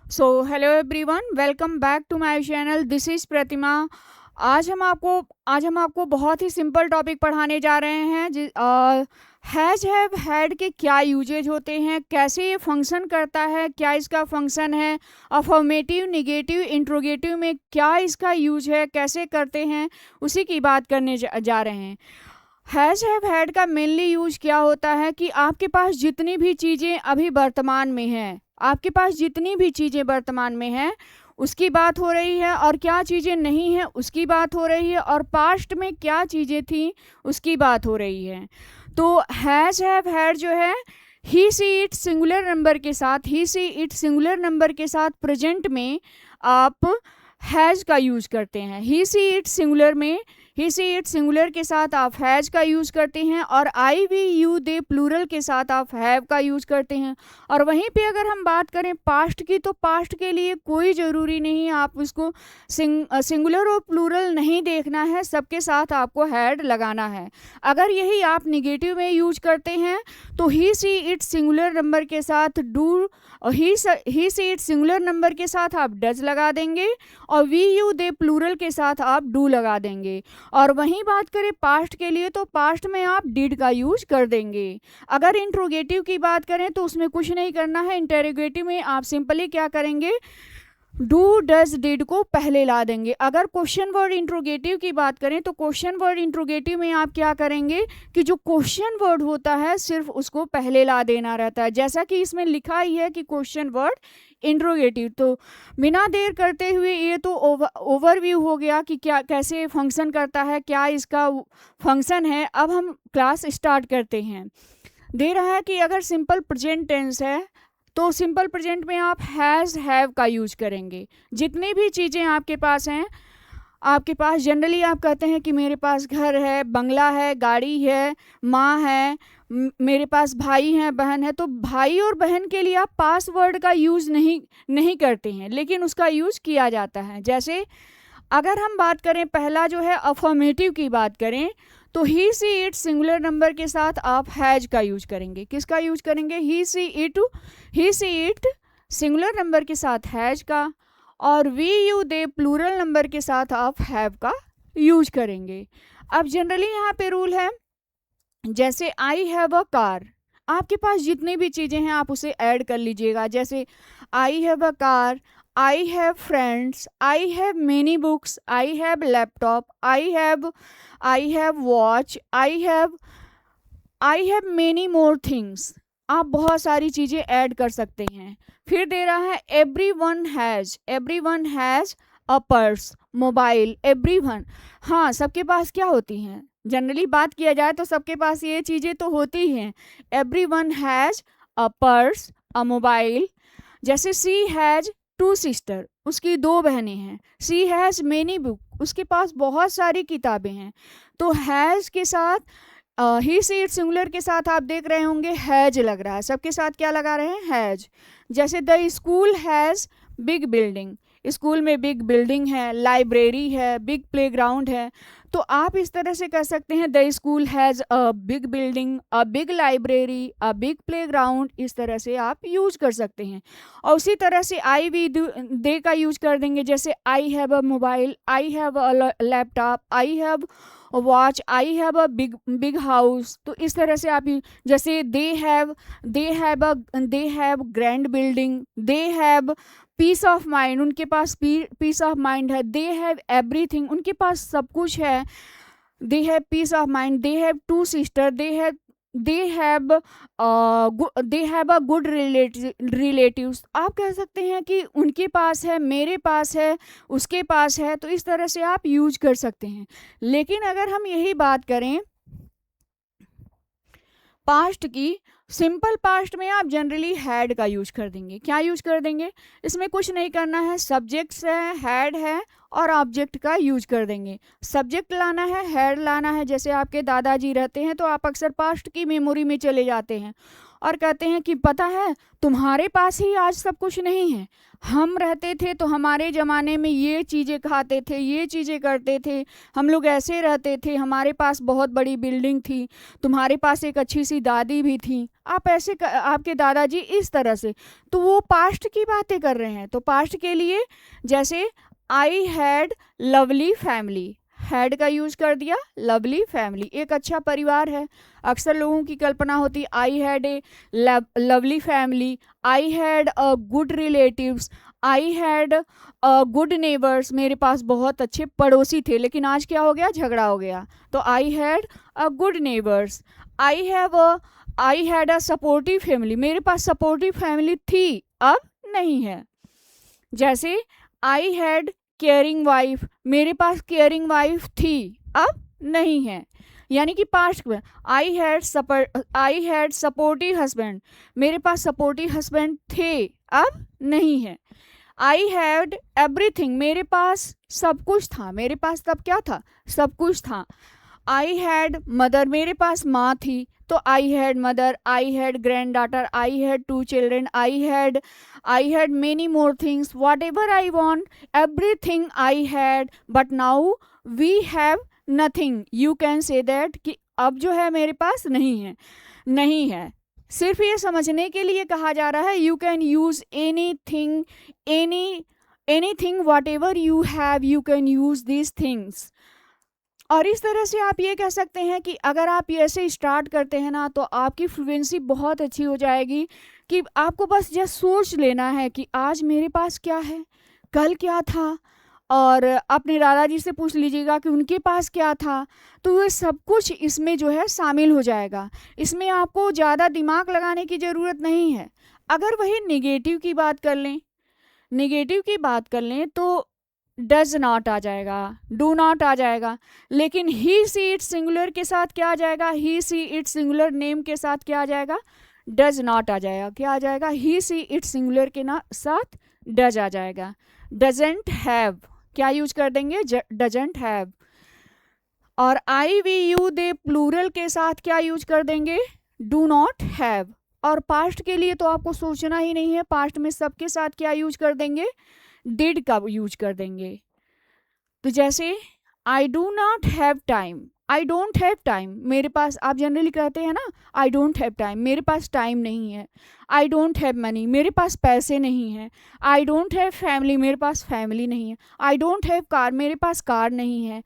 So hello everyone, welcome back to my channel. This is Pratima. आज हम आपको बहुत ही सिंपल टॉपिक पढ़ाने जा रहे हैं। हैज़ हैव हैड के क्या यूजेज होते हैं, कैसे ये फंक्शन करता है, क्या इसका फंक्शन है, अफर्मेटिव, निगेटिव, इंट्रोगेटिव में क्या इसका यूज है, कैसे करते हैं, उसी की बात करने जा रहे हैं। हैज़ हैव हैड का मेनली यूज क्या होता है कि आपके पास जितनी भी चीज़ें अभी वर्तमान में हैं, आपके पास जितनी भी चीज़ें वर्तमान में हैं उसकी बात हो रही है, और क्या चीज़ें नहीं हैं उसकी बात हो रही है, और पास्ट में क्या चीज़ें थी उसकी बात हो रही है। तो हैज़ हैव हैड जो है, ही सी इट सिंगुलर नंबर के साथ, ही सी इट सिंगुलर नंबर के साथ प्रेजेंट में आप हैज़ का यूज करते हैं। ही सी इट सिंगुलर में, ही सी इट सिंगुलर के साथ आप हैज़ का यूज करते हैं, और आई वी यू दे प्लूरल के साथ आप हैव का यूज करते हैं। और वहीं पे अगर हम बात करें पास्ट की, तो पास्ट के लिए कोई ज़रूरी नहीं आप उसको सिंगुलर और प्लूरल नहीं देखना है, सबके साथ आपको हैड लगाना है। अगर यही आप निगेटिव में यूज करते हैं तो ही सी इट सिंगुलर नंबर के साथ do, he she it singular number के साथ आप डज लगा देंगे, और वी यू दे प्लूरल के साथ आप डू लगा देंगे। और वहीं बात करें पास्ट के लिए, तो पास्ट में आप डिड का यूज कर देंगे। अगर इंट्रोगेटिव की बात करें तो उसमें कुछ नहीं करना है। इंटेरोगेटिव में आप सिंपली क्या करेंगे, डू डज डिड को पहले ला देंगे। अगर क्वेश्चन वर्ड इंट्रोगेटिव की बात करें तो क्वेश्चन वर्ड इंट्रोगेटिव में आप क्या करेंगे कि जो क्वेश्चन वर्ड होता है सिर्फ उसको पहले ला देना रहता है, जैसा कि इसमें लिखा ही है कि क्वेश्चन वर्ड इंट्रोगेटिव। तो बिना देर करते हुए, ये तो ओवरव्यू हो गया कि क्या कैसे फंक्शन करता है, क्या इसका फंक्शन है। अब हम क्लास स्टार्ट करते हैं। दे रहा है कि अगर सिंपल प्रेजेंट टेंस है तो सिंपल प्रेजेंट में आप हैज़ हैव का यूज करेंगे। जितनी भी चीज़ें आपके पास हैं, आपके पास जनरली आप कहते हैं कि मेरे पास घर है, बंगला है, गाड़ी है, माँ है, मेरे पास भाई है, बहन है। तो भाई और बहन के लिए आप पासवर्ड का यूज़ नहीं करते हैं, लेकिन उसका यूज़ किया जाता है। जैसे अगर हम बात करें, पहला जो है अफर्मेटिव की बात करें, तो ही सी इट सिंगुलर नंबर के साथ आप हैज का यूज करेंगे। किसका यूज करेंगे, he she it singular number के साथ हैज का, और we you they plural number के साथ आप हैव का यूज करेंगे। अब जनरली यहाँ पे रूल है, जैसे आई हैव अ कार, आपके पास जितनी भी चीज़ें हैं आप उसे ऐड कर लीजिएगा। जैसे I have a car, I have friends, I have many books, I have laptop, I have watch, I have many more things. आप बहुत सारी चीज़ें ऐड कर सकते हैं। फिर दे रहा है every one has a purse, mobile, every one. हाँ, सबके पास क्या होती हैं, जनरली बात किया जाए तो सबके पास ये चीज़ें तो होती ही हैं। Every one has a purse, a mobile. जैसे सी हैज़ टू सिस्टर, उसकी दो बहनें हैं। सी हैज़ मेनी बुक, उसके पास बहुत सारी किताबें हैं। तो हैज़ के साथ ही सी इट सिंगुलर के साथ आप देख रहे होंगे हैज लग रहा है, सबके साथ क्या लगा रहे हैं, हैज। जैसे the school has big building, school में बिग बिल्डिंग है, लाइब्रेरी है, बिग प्लेग्राउंड है। तो आप इस तरह से कह सकते हैं the school has a big building, a big library, a big playground. इस तरह से आप यूज कर सकते हैं। और उसी तरह से आई वी दे का यूज कर देंगे। जैसे I have a mobile, I have a laptop, I have watch, I have a big house. तो इस तरह से आप जैसे they have grand building, they have peace of mind, उनके पास पीस ऑफ माइंड है। दे हैव एवरीथिंग, उनके पास सब कुछ है। They have peace of mind, they have two sister, they have a good relatives. आप कह सकते हैं कि उनके पास है, मेरे पास है, उसके पास है। तो इस तरह से आप यूज कर सकते हैं। लेकिन अगर हम यही बात करें पास्ट की, सिंपल पास्ट में आप जनरली हैड का यूज कर देंगे। क्या यूज कर देंगे, इसमें कुछ नहीं करना है। सब्जेक्ट्स है, हैड है, और ऑब्जेक्ट का यूज कर देंगे। सब्जेक्ट लाना है, हैड लाना है। जैसे आपके दादाजी रहते हैं तो आप अक्सर पास्ट की मेमोरी में चले जाते हैं, और कहते हैं कि पता है तुम्हारे पास ही आज सब कुछ नहीं है, हम रहते थे तो हमारे ज़माने में ये चीज़ें खाते थे, ये चीज़ें करते थे, हम लोग ऐसे रहते थे, हमारे पास बहुत बड़ी बिल्डिंग थी, तुम्हारे पास एक अच्छी सी दादी भी थी, आप ऐसे आपके दादाजी इस तरह से। तो वो पास्ट की बातें कर रहे हैं। तो पास्ट के लिए जैसे I had lovely family, had का यूज कर दिया, लवली फैमिली, एक अच्छा परिवार है। अक्सर लोगों की कल्पना होती I had a lovely family, I had a good relatives, I had a good neighbours, मेरे पास बहुत अच्छे पड़ोसी थे। लेकिन आज क्या हो गया, झगड़ा हो गया। तो I had a good neighbours, I had a supportive family, मेरे पास सपोर्टिव फैमिली थी, अब नहीं है। जैसे आई हैड केयरिंग वाइफ, मेरे पास केयरिंग वाइफ थी, अब नहीं है। यानी कि पास्ट में आई हैड सपोर्टिव हस्बैंड, मेरे पास सपोर्टिव हस्बैंड थे, अब नहीं है। आई हैड एवरीथिंग, मेरे पास सब कुछ था, मेरे पास तब क्या था, सब कुछ था। आई हैड मदर, मेरे पास माँ थी, तो I had mother, I had granddaughter, I had 2 children, I had many more things, whatever I want, everything I had, but now we have nothing. You can say that कि अब जो है मेरे पास नहीं है। सिर्फ ये समझने के लिए कहा जा रहा है, you can use anything what ever you have, you can use these things. और इस तरह से आप ये कह सकते हैं कि अगर आप ऐसे स्टार्ट करते हैं ना, तो आपकी फ्लुएंसी बहुत अच्छी हो जाएगी कि आपको बस जस्ट सोच लेना है कि आज मेरे पास क्या है, कल क्या था, और अपने दादाजी से पूछ लीजिएगा कि उनके पास क्या था। तो ये सब कुछ इसमें जो है शामिल हो जाएगा। इसमें आपको ज़्यादा दिमाग लगाने की ज़रूरत नहीं है। अगर वही नेगेटिव की बात कर लें तो डज नॉट आ जाएगा, डू नॉट आ जाएगा। लेकिन ही सी इट सिंगुलर के साथ क्या आ जाएगा, ही सी इट सिंगुलर नेम के साथ क्या आ जाएगा, डज नॉट आ जाएगा। क्या आ जाएगा, ही सी इट सिंगुलर के साथ डज आ जाएगा। डजेंट हैव क्या यूज कर देंगे, डजेंट हैव। और आई वी यू दे प्लूरल के साथ क्या यूज कर देंगे, डू नॉट हैव। और पास्ट के लिए तो आपको सोचना ही नहीं है, पास्ट में सबके साथ क्या यूज कर देंगे, डिड का यूज कर देंगे। तो जैसे I do not have time, I don't have time, मेरे पास, आप जनरली कहते हैं ना आई डोंट हैव टाइम, मेरे पास टाइम नहीं है। आई डोंट हैव मनी, मेरे पास पैसे नहीं हैं। आई डोंट हैव फैमिली, मेरे पास फैमिली नहीं है। आई डोंट हैव कार, मेरे पास कार नहीं है।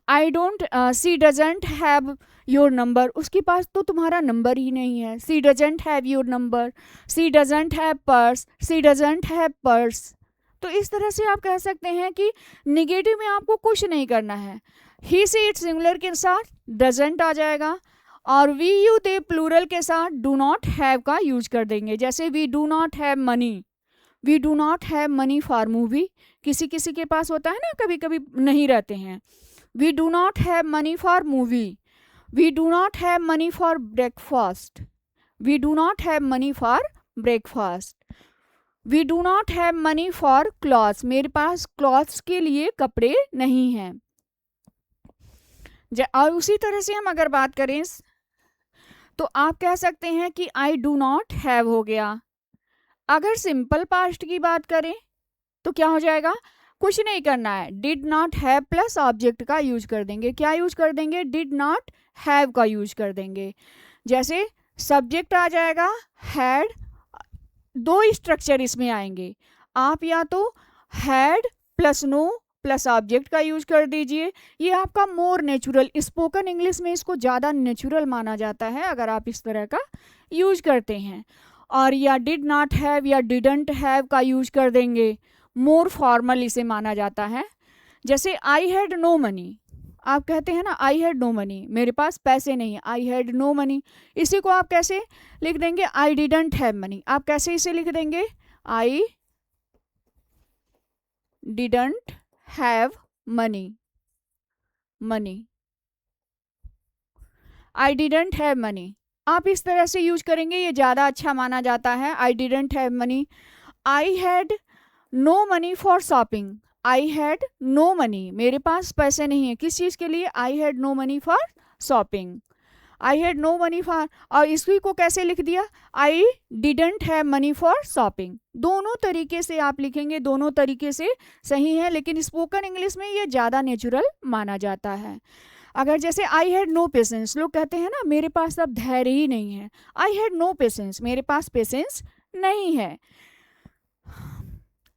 I don't see doesn't have your number, उसके पास तो तुम्हारा नंबर ही नहीं है। She doesn't have your number, she doesn't have purse, she doesn't have purse. तो इस तरह से आप कह सकते हैं कि निगेटिव में आपको कुछ नहीं करना है। ही सी इट सिंगुलर के साथ डजंट आ जाएगा, और वी यू दे प्लूरल के साथ डू नॉट हैव का यूज कर देंगे। जैसे we do not have money, we do not have money for movie, किसी किसी के पास होता है ना, कभी कभी नहीं रहते हैं। We do not have money for movie, we do not have money for breakfast, we do not have money for breakfast. We do not have money for clothes, मेरे पास क्लॉथ्स के लिए कपड़े नहीं हैं। और उसी तरह से हम अगर बात करें तो आप कह सकते हैं कि आई डू नॉट हैव हो गया। अगर सिंपल पास्ट की बात करें तो क्या हो जाएगा, कुछ नहीं करना है, did not have plus object का यूज कर देंगे। क्या यूज कर देंगे, डिड नॉट हैव का यूज कर देंगे। जैसे सब्जेक्ट आ जाएगा हैड, दो स्ट्रक्चर इसमें आएंगे, आप या तो had plus no plus object का यूज कर दीजिए, ये आपका मोर नेचुरल, स्पोकन इंग्लिश में इसको ज़्यादा नेचुरल माना जाता है अगर आप इस तरह का यूज करते हैं। और या डिड नॉट हैव या डिडंट हैव का यूज कर देंगे, मोर फॉर्मल इसे माना जाता है। जैसे आई हैड नो मनी, आप कहते हैं ना आई हैड नो मनी, मेरे पास पैसे नहीं, आई हैड नो मनी। इसी को आप कैसे लिख देंगे, आई डिडंट हैव मनी। आप कैसे इसे लिख देंगे, आई didn't have money, I didn't have money. आप इस तरह से यूज करेंगे, ये ज़्यादा अच्छा माना जाता है। I didn't have money. I had no money for shopping, I had no money, मेरे पास पैसे नहीं है किस चीज़ के लिए, I had no money for shopping. I had no money for, और इसी को कैसे लिख दिया, I didn't have money for shopping. दोनों तरीके से आप लिखेंगे, दोनों तरीके से सही है, लेकिन स्पोकन इंग्लिश में ये ज़्यादा नेचुरल माना जाता है। अगर जैसे आई हैड नो पेशेंस, लोग कहते हैं ना मेरे पास अब धैर्य ही नहीं है, आई हैड नो पेशेंस, मेरे पास पेशेंस नहीं है।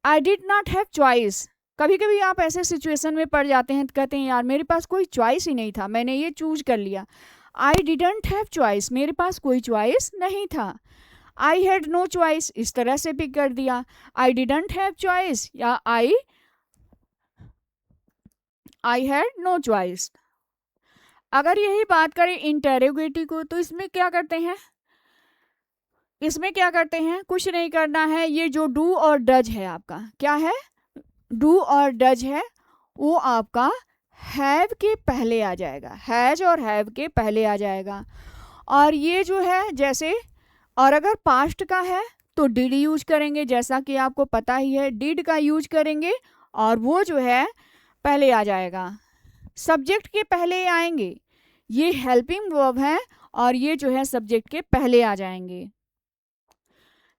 I did not have choice, कभी कभी आप ऐसे सिचुएशन में पड़ जाते हैं तो कहते हैं यार मेरे पास कोई चॉइस ही नहीं था, मैंने ये चूज कर लिया। आई डिडंट हैव चॉइस, मेरे पास कोई चॉइस नहीं था। आई हैड नो चॉइस, इस तरह से पिक कर दिया। आई डिडंट हैव चॉइस या आई हैड नो चॉइस। अगर यही बात करें इंटेरोगेटिव को, तो इसमें क्या करते हैं, कुछ नहीं करना है। ये जो डू और डज है आपका, क्या है, डू और डज है, वो आपका हैव के पहले आ जाएगा, हैज और हैव के पहले आ जाएगा। और ये जो है जैसे, और अगर पास्ट का है तो डिड यूज करेंगे, जैसा कि आपको पता ही है, डिड का यूज करेंगे और वो जो है पहले आ जाएगा, सब्जेक्ट के पहले आएंगे। ये हेल्पिंग वर्ब है और ये जो है सब्जेक्ट के पहले आ जाएंगे।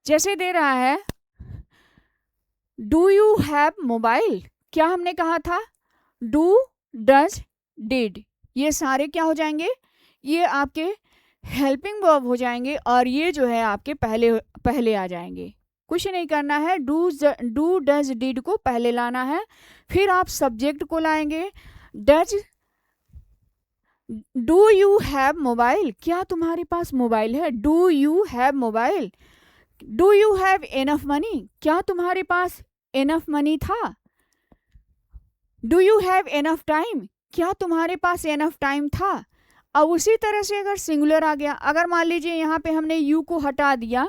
जैसे दे रहा है डू यू हैव मोबाइल, क्या हमने कहा था, डू डज डिड, ये सारे क्या हो जाएंगे, ये आपके हेल्पिंग वर्ब हो जाएंगे और ये जो है आपके पहले आ जाएंगे। कुछ नहीं करना है, डू डज डिड को पहले लाना है, फिर आप सब्जेक्ट को लाएंगे। Does, do you have mobile, क्या तुम्हारे पास मोबाइल है, do you have mobile. Do you have enough money, क्या तुम्हारे पास एनफ मनी था। Do you have enough time, क्या तुम्हारे पास एनफ टाइम था। अब उसी तरह से अगर सिंगुलर आ गया, अगर मान लीजिए यहाँ पे हमने यू को हटा दिया,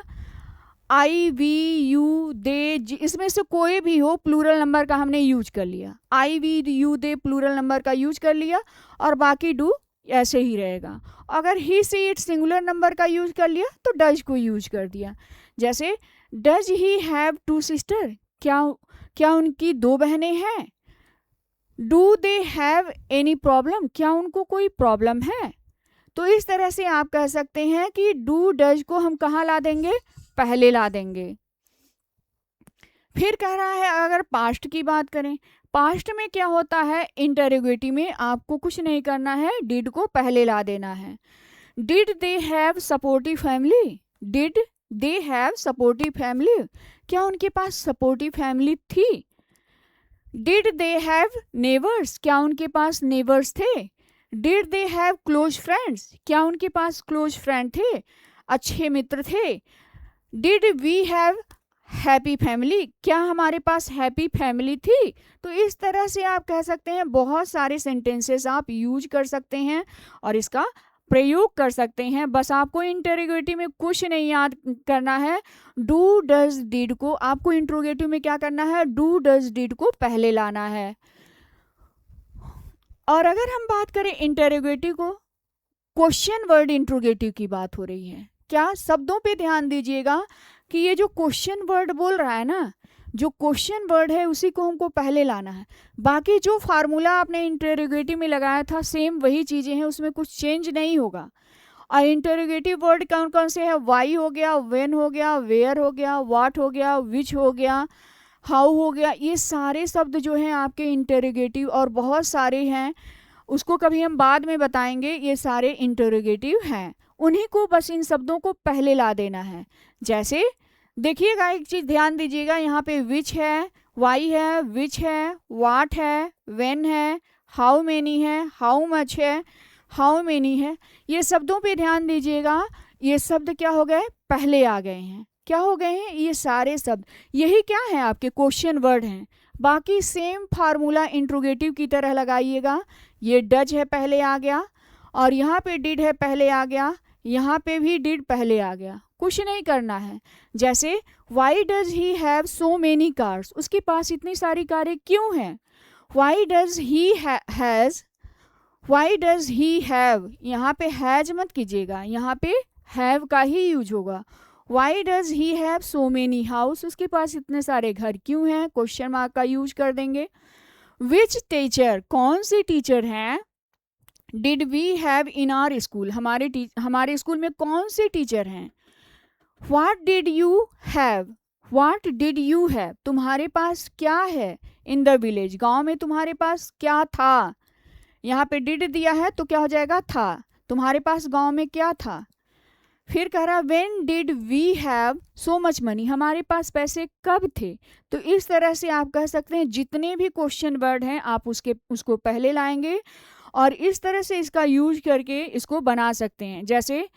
आई वी यू दे, इसमें से कोई भी हो प्लूरल नंबर का हमने यूज कर लिया, I we you they plural number का यूज कर लिया और बाकी डू ऐसे ही रहेगा। अगर he she it singular number का यूज कर लिया तो डज को यूज कर दिया। जैसे does he have two sister, क्या उनकी दो बहनें हैं। Do they have any problem, क्या उनको कोई प्रॉब्लम है। तो इस तरह से आप कह सकते हैं कि डू डज को हम कहाँ ला देंगे, पहले ला देंगे। फिर कह रहा है अगर पास्ट की बात करें, पास्ट में क्या होता है, इंटरोगेटिव में आपको कुछ नहीं करना है, डिड को पहले ला देना है। Did they have supportive family, did they have supportive family, क्या उनके पास सपोर्टिव फैमिली थी। डिड दे हैव नेबर्स, क्या उनके पास नेबर्स थे। Did they have close friends, क्या उनके पास क्लोज फ्रेंड थे, अच्छे मित्र थे। Did we have happy family, क्या हमारे पास हैप्पी फैमिली थी। तो इस तरह से आप कह सकते हैं, बहुत सारे सेंटेंसेस आप यूज कर सकते हैं और इसका प्रयोग कर सकते हैं। बस आपको इंटरोगेटिव में कुछ नहीं याद करना है, डू डज डिड को आपको इंटरोगेटिव में क्या करना है, डू डज डिड को पहले लाना है। और अगर हम बात करें इंटरोगेटिव को, क्वेश्चन वर्ड इंटरोगेटिव की बात हो रही है, क्या शब्दों पे ध्यान दीजिएगा कि ये जो क्वेश्चन वर्ड बोल रहा है ना, जो क्वेश्चन वर्ड है उसी को हमको पहले लाना है। बाकी जो फार्मूला आपने इंटरोगेटिव में लगाया था सेम वही चीज़ें हैं, उसमें कुछ चेंज नहीं होगा। और इंटरोगेटिव वर्ड कौन कौन से है, वाई हो गया, व्हेन हो गया, वेयर हो गया, व्हाट हो गया, विच हो गया, हाउ हो गया, ये सारे शब्द जो हैं आपके इंटरोगेटिव, और बहुत सारे हैं उसको कभी हम बाद में बताएंगे, ये सारे इंटरोगेटिव हैं। उन्हीं को बस इन शब्दों को पहले ला देना है। जैसे देखिएगा, एक चीज़ ध्यान दीजिएगा, यहाँ पे विच है, वाई है, विच है, वाट है, व्हेन है, हाउ मेनी है, हाउ मच है, हाउ मेनी है। ये शब्दों पे ध्यान दीजिएगा, ये शब्द क्या हो गए, पहले आ गए हैं। क्या हो गए हैं, ये सारे शब्द यही क्या है, आपके क्वेश्चन वर्ड हैं। बाकी सेम फार्मूला इंट्रोगेटिव की तरह लगाइएगा। ये डज है पहले आ गया, और यहाँ पे डिड है पहले आ गया, यहाँ पे भी डिड पहले आ गया, कुछ नहीं करना है। जैसे why does he have so many cars, उसके पास इतनी सारी कारें क्यों हैं। Why does he has, why does he have, यहाँ पे हैज मत कीजिएगा, यहाँ पे हैव का ही यूज होगा। Why does he have so many house, उसके पास इतने सारे घर क्यों हैं, क्वेश्चन मार्क का यूज कर देंगे। विच टीचर, कौन सी टीचर हैं, did we have in our school, हमारे स्कूल में कौन से टीचर हैं। What did you have, what did you have, तुम्हारे पास क्या है। इन द विलेज, गांव में तुम्हारे पास क्या था। यहाँ पे डिड दिया है तो क्या हो जाएगा, था। तुम्हारे पास गांव में क्या था। फिर कह रहा when did we have so much money, हमारे पास पैसे कब थे। तो इस तरह से आप कह सकते हैं जितने भी क्वेश्चन वर्ड हैं आप उसको पहले लाएंगे और इस तरह से इसका यूज करके इसको बना सकते हैं। जैसे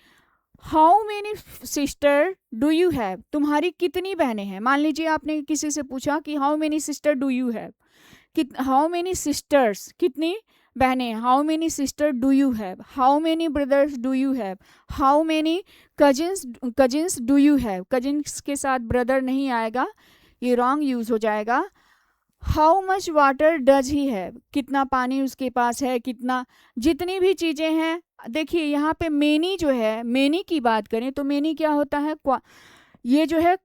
how many sister do you have, तुम्हारी कितनी बहनें हैं। मान लीजिए आपने किसी से पूछा कि how many sister do you have, how many sisters, कितनी बहनें। How many sister do you have, how many brothers do you have, how many cousins do you have. Cousins के साथ ब्रदर नहीं आएगा, ये रॉन्ग यूज हो जाएगा। How much water does he have, कितना पानी उसके पास है, कितना, जितनी भी चीज़ें हैं। देखिए यहाँ पे मेनी जो है, मेनी की बात करें तो मेनी क्या होता है, ये जो है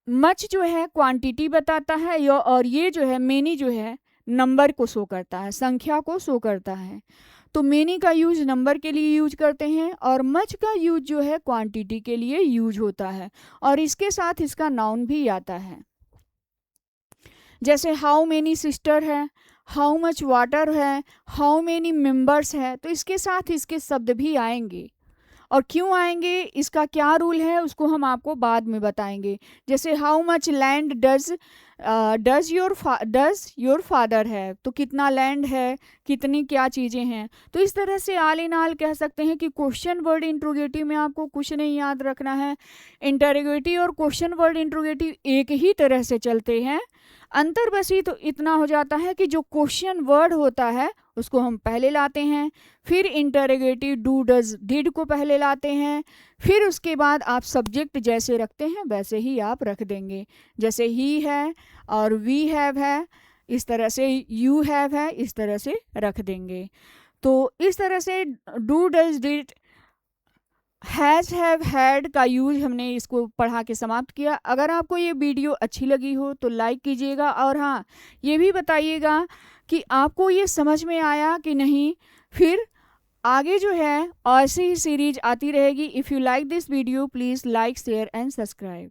मच जो है क्वांटिटी बताता है, और ये जो है मेनी जो है नंबर को शो करता है, संख्या को शो करता है। तो मेनी का यूज नंबर के लिए यूज करते हैं और मच का यूज जो है क्वांटिटी के लिए यूज होता है और इसके साथ इसका नाउन भी आता है। जैसे हाउ मेनी सिस्टर है, हाउ मच वाटर है, हाउ मेनी मेंबर्स है, तो इसके साथ इसके शब्द भी आएंगे। और क्यों आएंगे, इसका क्या रूल है उसको हम आपको बाद में बताएंगे। जैसे how much land does your father है, तो कितना लैंड है, कितनी क्या चीज़ें हैं। तो इस तरह से आल इन आल कह सकते हैं कि क्वेश्चन वर्ड इंट्रोगेटिव में आपको कुछ नहीं याद रखना है। इंटरोगेटिव और क्वेश्चन वर्ड इंट्रोगेटिव एक ही तरह से चलते हैं। अंतर बस ही तो इतना हो जाता है कि जो क्वेश्चन वर्ड होता है उसको हम पहले लाते हैं, फिर इंटरोगेटिव डू डज डिड को पहले लाते हैं, फिर उसके बाद आप सब्जेक्ट जैसे रखते हैं वैसे ही आप रख देंगे। जैसे ही है और वी हैव है, इस तरह से यू हैव है, इस तरह से रख देंगे। तो इस तरह से do does did has have had का यूज हमने इसको पढ़ा के समाप्त किया। अगर आपको ये वीडियो अच्छी लगी हो तो लाइक कीजिएगा और हाँ ये भी बताइएगा कि आपको ये समझ में आया कि नहीं। फिर आगे जो है ऐसी ही सीरीज आती रहेगी। If you like this video please like share and subscribe.